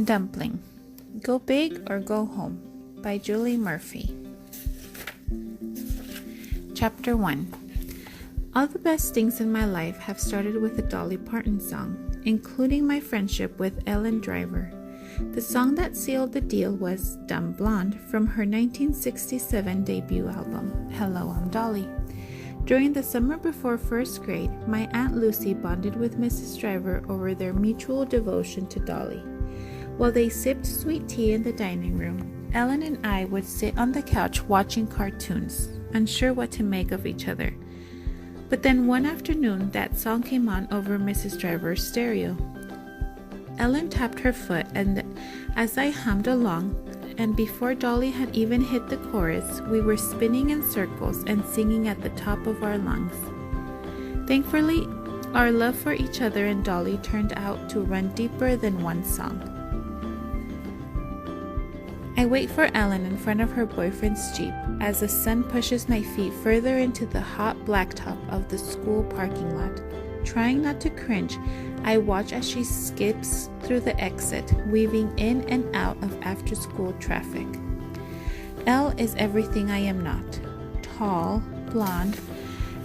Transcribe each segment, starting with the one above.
Dumplin. Go Big or Go Home by Julie Murphy. Chapter 1. All the best things in my life have started with a Dolly Parton song, including my friendship with Ellen Driver. The song that sealed the deal was Dumb Blonde from her 1967 debut album, Hello, I'm Dolly. During the summer before first grade, my Aunt Lucy bonded with Mrs. Driver over their mutual devotion to Dolly. While they sipped sweet tea in the dining room, Ellen and I would sit on the couch watching cartoons, unsure what to make of each other. But then one afternoon, that song came on over Mrs. Driver's stereo. Ellen tapped her foot, and as I hummed along, and before Dolly had even hit the chorus, we were spinning in circles and singing at the top of our lungs. Thankfully, our love for each other and Dolly turned out to run deeper than one song. I wait for Ellen in front of her boyfriend's Jeep as the sun pushes my feet further into the hot blacktop of the school parking lot. Trying not to cringe, I watch as she skips through the exit, weaving in and out of after-school traffic. Elle is everything I am not. Tall, blonde,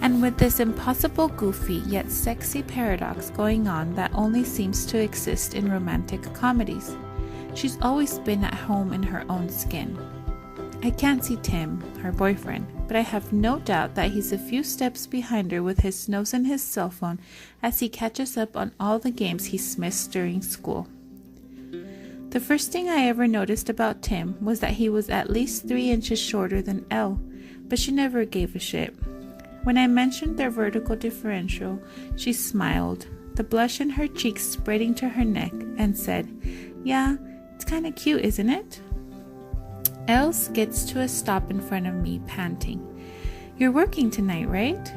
and with this impossible goofy yet sexy paradox going on that only seems to exist in romantic comedies. She's always been at home in her own skin. I can't see Tim, her boyfriend, but I have no doubt that he's a few steps behind her with his nose in his cell phone as he catches up on all the games he's missed during school. The first thing I ever noticed about Tim was that he was at least 3 inches shorter than Elle, but she never gave a shit. When I mentioned their vertical differential, she smiled, the blush in her cheeks spreading to her neck, and said, "Yeah, it's kinda cute, isn't it?" Elle skids to a stop in front of me, panting. "You're working tonight, right?"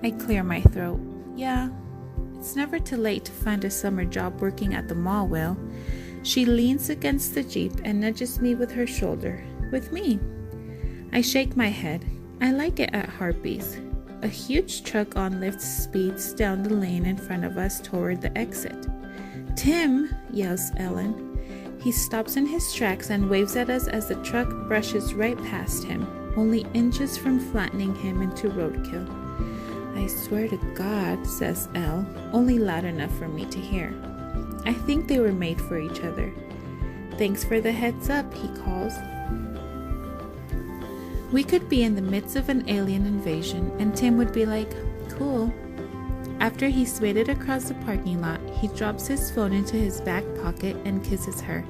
I clear my throat. "Yeah. It's never too late to find a summer job working at the mall, Will." She leans against the Jeep and nudges me with her shoulder. "With me." I shake my head. I like it at Harpies. A huge truck on lift speeds down the lane in front of us toward the exit. "Tim!" yells Ellen. He stops in his tracks and waves at us as the truck brushes right past him, only inches from flattening him into roadkill. "I swear to God," says Elle, only loud enough for me to hear. I think they were made for each other. "Thanks for the heads up," he calls. We could be in the midst of an alien invasion, and Tim would be like, "Cool." After he's made it across the parking lot, he drops his phone into his back pocket and kisses her.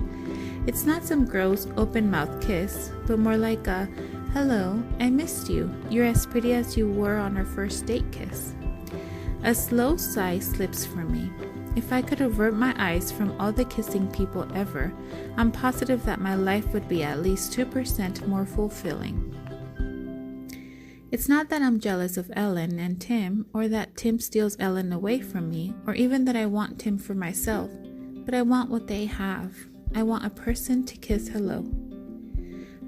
It's not some gross, open-mouthed kiss, but more like a, "Hello, I missed you. You're as pretty as you were on our first date" kiss. A slow sigh slips from me. If I could avert my eyes from all the kissing people ever, I'm positive that my life would be at least 2% more fulfilling. It's not that I'm jealous of Ellen and Tim, or that Tim steals Ellen away from me, or even that I want Tim for myself, but I want what they have. I want a person to kiss hello.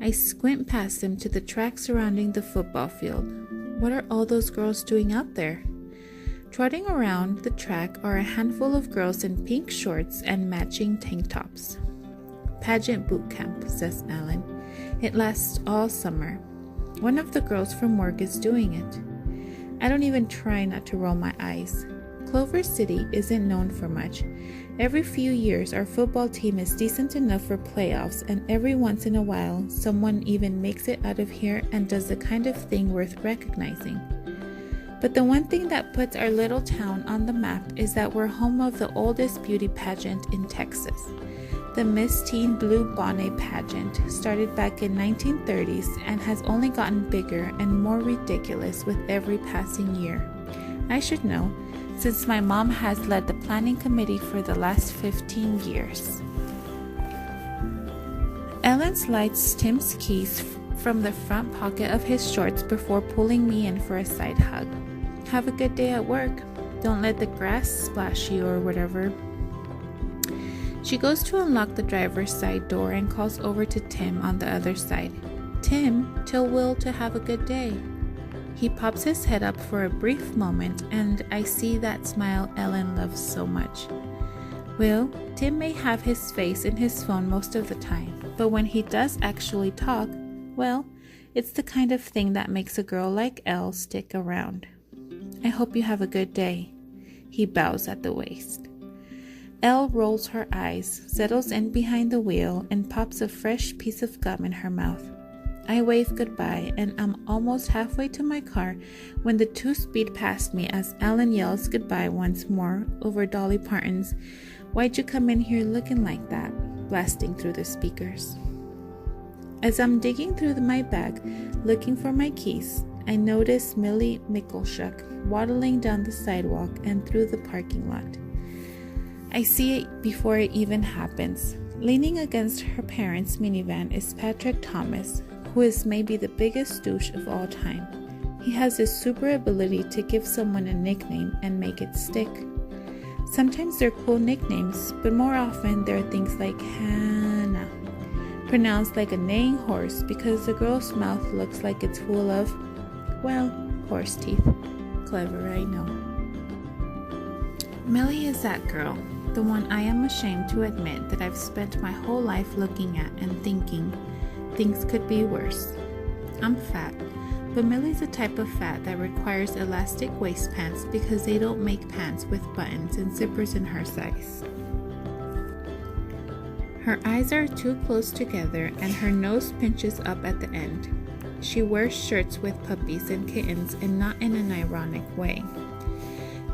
I squint past them to the track surrounding the football field. What are all those girls doing out there? Trotting around the track are a handful of girls in pink shorts and matching tank tops. "Pageant boot camp," says Ellen. "It lasts all summer. One of the girls from work is doing it." I don't even try not to roll my eyes. Clover City isn't known for much. Every few years, our football team is decent enough for playoffs, and every once in a while, someone even makes it out of here and does the kind of thing worth recognizing. But the one thing that puts our little town on the map is that we're home of the oldest beauty pageant in Texas. The Miss Teen Blue Bonnet pageant started back in 1930s and has only gotten bigger and more ridiculous with every passing year. I should know, since my mom has led the planning committee for the last 15 years. Ellen slides Tim's keys from the front pocket of his shorts before pulling me in for a side hug. "Have a good day at work. Don't let the grass splash you," or whatever. She goes to unlock the driver's side door and calls over to Tim on the other side. "Tim, tell Will to have a good day." He pops his head up for a brief moment, and I see that smile Ellen loves so much. Well, Tim may have his face in his phone most of the time, but when he does actually talk, well, it's the kind of thing that makes a girl like Elle stick around. I hope you have a good day. He bows at the waist. Elle rolls her eyes, settles in behind the wheel, and pops a fresh piece of gum in her mouth. I wave goodbye, and I'm almost halfway to my car when the two speed past me as Ellen yells goodbye once more over Dolly Parton's "Why'd you come in here looking like that?" blasting through the speakers. As I'm digging through my bag, looking for my keys, I notice Millie Mickleshook waddling down the sidewalk and through the parking lot. I see it before it even happens. Leaning against her parents' minivan is Patrick Thomas, who is maybe the biggest douche of all time. He has this super ability to give someone a nickname and make it stick. Sometimes they're cool nicknames, but more often they're things like Hannah, pronounced like a neighing horse because the girl's mouth looks like it's full of, well, horse teeth. Clever, I know. Millie is that girl, the one I am ashamed to admit that I've spent my whole life looking at and thinking things could be worse. I'm fat, but Millie's a type of fat that requires elastic waist pants because they don't make pants with buttons and zippers in her size. Her eyes are too close together and her nose pinches up at the end. She wears shirts with puppies and kittens and not in an ironic way.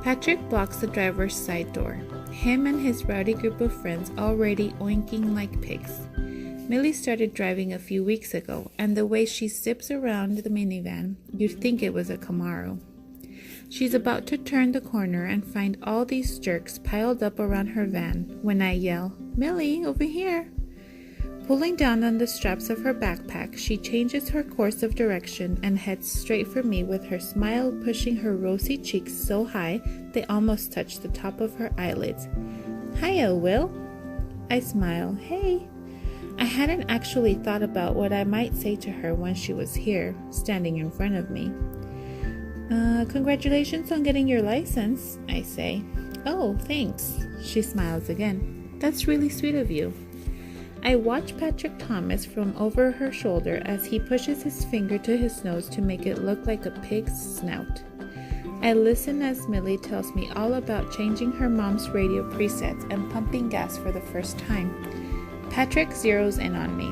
Patrick blocks the driver's side door, him and his rowdy group of friends already oinking like pigs. Millie started driving a few weeks ago, and the way she zips around the minivan, you'd think it was a Camaro. She's about to turn the corner and find all these jerks piled up around her van when I yell, "Millie, over here!" Pulling down on the straps of her backpack, she changes her course of direction and heads straight for me with her smile pushing her rosy cheeks so high they almost touch the top of her eyelids. "Hiya, Will." I smile. "Hey." I hadn't actually thought about what I might say to her when she was here, standing in front of me. Congratulations on getting your license," I say. "Oh, thanks." She smiles again. "That's really sweet of you." I watch Patrick Thomas from over her shoulder as he pushes his finger to his nose to make it look like a pig's snout. I listen as Millie tells me all about changing her mom's radio presets and pumping gas for the first time. Patrick zeroes in on me.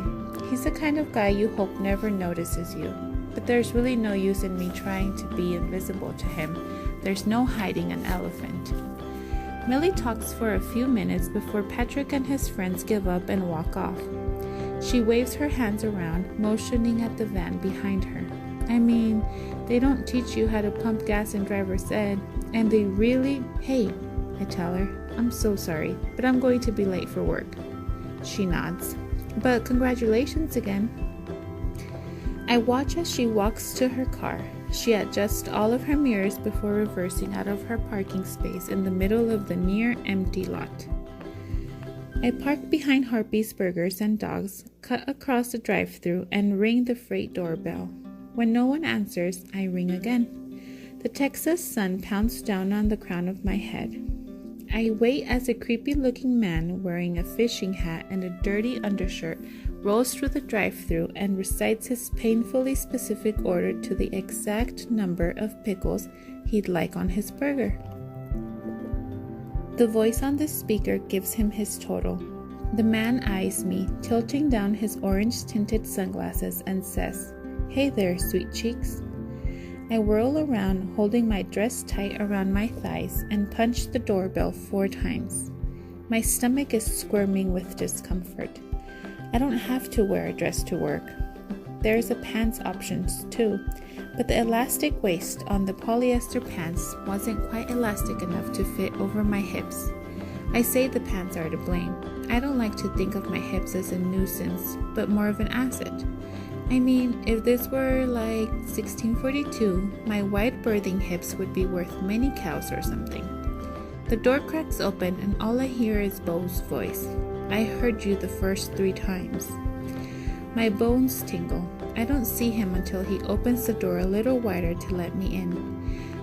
He's the kind of guy you hope never notices you, but there's really no use in me trying to be invisible to him. There's no hiding an elephant. Millie talks for a few minutes before Patrick and his friends give up and walk off. She waves her hands around, motioning at the van behind her. I mean, they don't teach you how to pump gas in driver's ed, and they really... Hey, I tell her, "I'm so sorry, but I'm going to be late for work." She nods. "But congratulations again." I watch as she walks to her car. She adjusts all of her mirrors before reversing out of her parking space in the middle of the near-empty lot. I park behind Harpy's Burgers and Dogs, cut across the drive-thru, and ring the freight doorbell. When no one answers, I ring again. The Texas sun pounds down on the crown of my head. I wait as a creepy-looking man wearing a fishing hat and a dirty undershirt rolls through the drive-thru and recites his painfully specific order to the exact number of pickles he'd like on his burger. The voice on the speaker gives him his total. The man eyes me, tilting down his orange-tinted sunglasses, and says, "Hey there, sweet cheeks." I whirl around, holding my dress tight around my thighs, and punch the doorbell 4 times. My stomach is squirming with discomfort. I don't have to wear a dress to work. There's a pants option too, but the elastic waist on the polyester pants wasn't quite elastic enough to fit over my hips. I say the pants are to blame. I don't like to think of my hips as a nuisance, but more of an asset. I mean, if this were like 1642, my wide birthing hips would be worth many cows or something. The door cracks open and all I hear is Bo's voice. "I heard you the first 3 times. My bones tingle. I don't see him until he opens the door a little wider to let me in.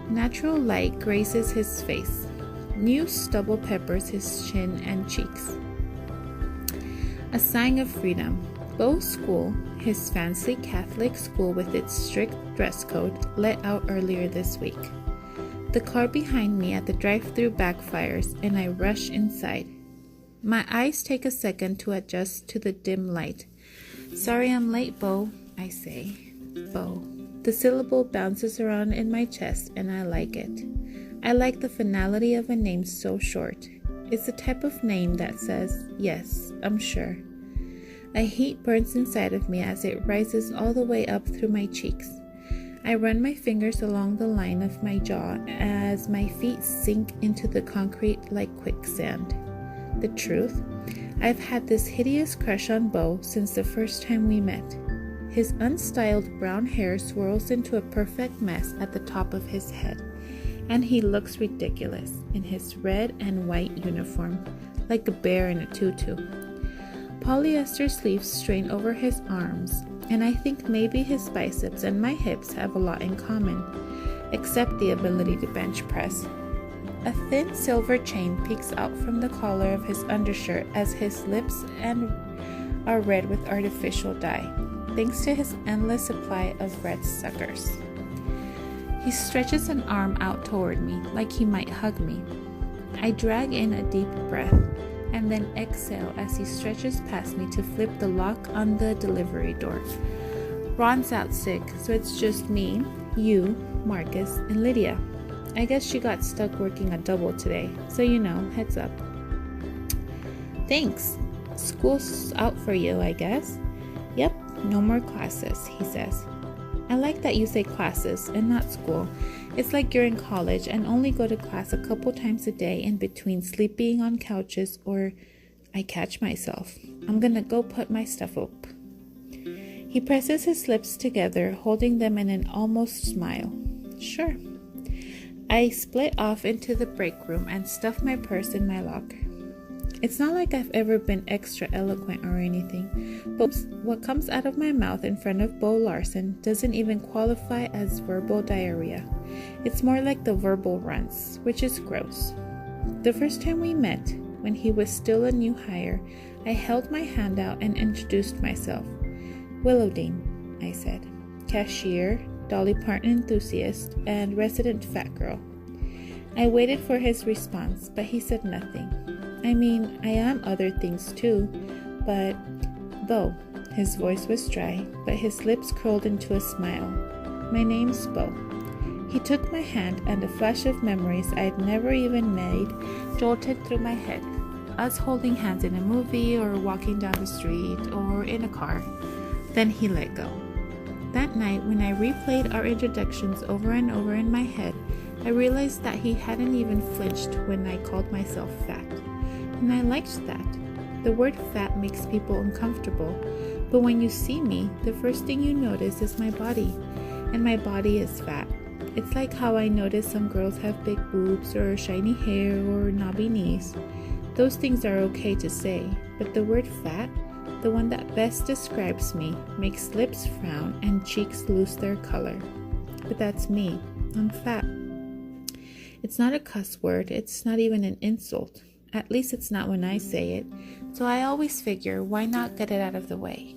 Natural light grazes his face. New stubble peppers his chin and cheeks. A sign of freedom. Bo's school, his fancy Catholic school with its strict dress code, let out earlier this week. The car behind me at the drive-thru backfires and I rush inside. My eyes take a second to adjust to the dim light. "Sorry I'm late, Bo," I say. Bo. The syllable bounces around in my chest and I like it. I like the finality of a name so short. It's the type of name that says, "Yes, I'm sure." A heat burns inside of me as it rises all the way up through my cheeks. I run my fingers along the line of my jaw as my feet sink into the concrete like quicksand. The truth? I've had this hideous crush on Bo since the first time we met. His unstyled brown hair swirls into a perfect mess at the top of his head, and he looks ridiculous in his red and white uniform, like a bear in a tutu. Polyester sleeves strain over his arms, and I think maybe his biceps and my hips have a lot in common, except the ability to bench press. A thin silver chain peeks out from the collar of his undershirt as his lips are red with artificial dye, thanks to his endless supply of red suckers. He stretches an arm out toward me like he might hug me. I drag in a deep breath and then exhale as he stretches past me to flip the lock on the delivery door. Ron's out sick, so it's just me, you, Marcus, and Lydia. I guess she got stuck working a double today, so heads up. "Thanks. School's out for you, I guess." "Yep, no more classes," he says. I like that you say classes and not school. It's like you're in college and only go to class a couple times a day in between sleeping on couches or I catch myself. I'm gonna go put my stuff up. He presses his lips together, holding them in an almost smile. Sure. I split off into the break room and stuff my purse in my locker. It's not like I've ever been extra eloquent or anything, but what comes out of my mouth in front of Bo Larson doesn't even qualify as verbal diarrhea. It's more like the verbal runs, which is gross. The first time we met, when he was still a new hire, I held my hand out and introduced myself. "Willowdene," I said. "Cashier, Dolly Parton enthusiast, and resident fat girl." I waited for his response, but he said nothing. I mean, I am other things too, but Bo. His voice was dry, but his lips curled into a smile. "My name's Bo." He took my hand and a flash of memories I'd never even made jolted through my head. Us holding hands in a movie or walking down the street or in a car. Then he let go. That night, when I replayed our introductions over and over in my head, I realized that he hadn't even flinched when I called myself fat. And I liked that. The word fat makes people uncomfortable, but when you see me, the first thing you notice is my body, and my body is fat. It's like how I notice some girls have big boobs or shiny hair or knobby knees. Those things are okay to say, but the word fat, the one that best describes me, makes lips frown and cheeks lose their color. But that's me. I'm fat. It's not a cuss word. It's not even an insult. At least it's not when I say it. So I always figure, why not get it out of the way?